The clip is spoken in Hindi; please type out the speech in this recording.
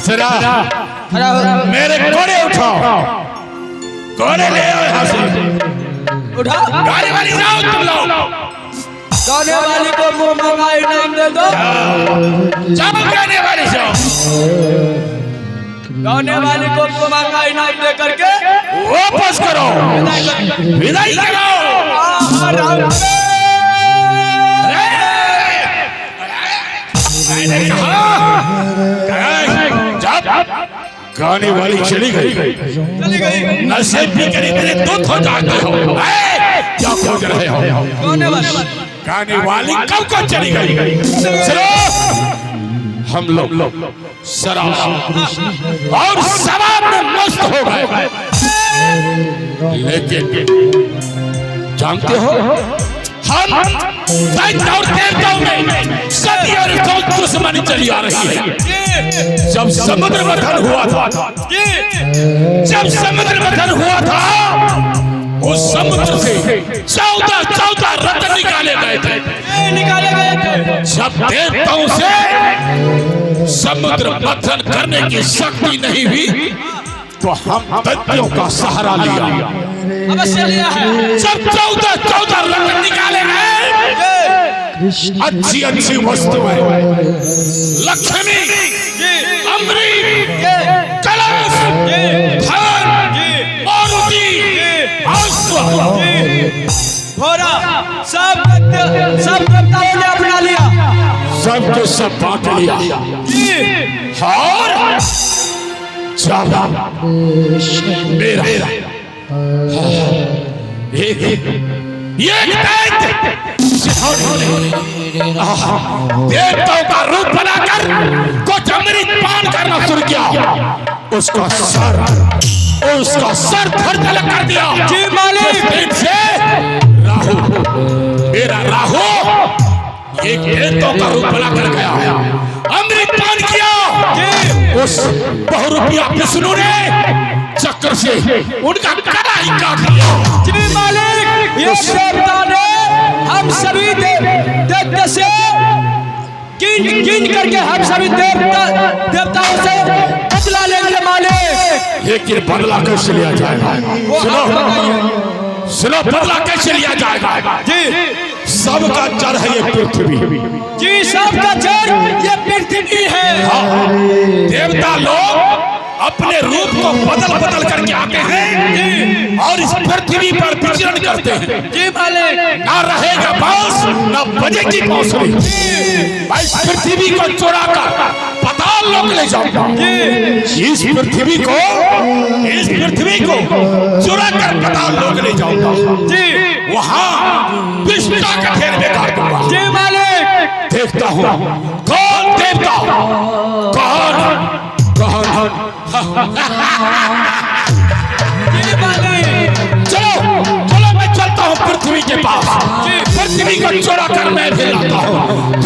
जरा मेरे घोड़े उठाओ, घोड़े ले आओ यहाँ से। उठाओ। गाड़ी वाली जाओ तुम लोग। गाने वाली को मुंह मंगा इनाम दे दो। जाओ गाने वाली जाओ। गाने वाली को मुंह मंगा इनाम दे करके वापस करो, विदाई करो। गाने वाली चली गई, नशे पी कर इतने दूध हो जाते हो, क्या खोज रहे हो? गाने वाली कब को चली गई? चलो हम लोग शराब और शराब में मस्त हो गए, लेकिन जानते हो हम दैत्य और देवताओं में सदियों से दुश्मनी चली आ रही है। जब समुद्र मंथन हुआ था, जब समुद्र मंथन हुआ था, उस समुद्र से 14 रत्न निकाले गए थे। जब देवताओं से समुद्र मंथन करने की शक्ति नहीं हुई, तो हम दैत्यों का सहारा लिया। अवश्य लिया है। जब 14 रत्न निकाले गए, अच्छी अच्छी वस्तुएं, लक्ष्मी, अमृत, कलश, धन, मारुति, अश्व, घोड़ा, सब देवताओं ने अपना लिया, सब के सब बांट लिया। और मेरा देवताओं का रूप बनाकर कुछ अमृत पान करना शुरू किया। उसका सर धड़ तलक कर दिया। जी मालिक। से राहु, मेरा राहु एक देवताओं का रूप बनाकर गया, अमृत पान किया। उस बहुरूपिया विष्णु ने चक्र से उनका गला ही काट दिया। जी मालिक, ये देवता ने हम सभी दैत्य से गिन करके हम सभी देवताओं से बदला लेंगे मालिक। लेकिन बदला कैसे लिया जाएगा? सुनो बदला कैसे लिया जाएगा? जी, सबका जड़ है ये पृथ्वी। जी, सबका जड़ ये पृथ्वी है। देवता लोग अपने रूप को बदल करके आते हैं और इस पृथ्वी पर विचरण करते हैं। जी मालिक। ना रहेगा बांस, ना बजेगी बांसुरी। इस पृथ्वी को चुराकर पाताल लोक ले जाऊंगा। इस पृथ्वी को चुराकर पाताल लोक ले जाऊंगा। जी, वहां विष्णु का ढेर में काट दूंगा। जी मालिक। देखता हूँ कौन देवता, कौन चलो मैं चलता हूँ पृथ्वी के पास। पृथ्वी को चुरा कर मैं भी लाता हूँ।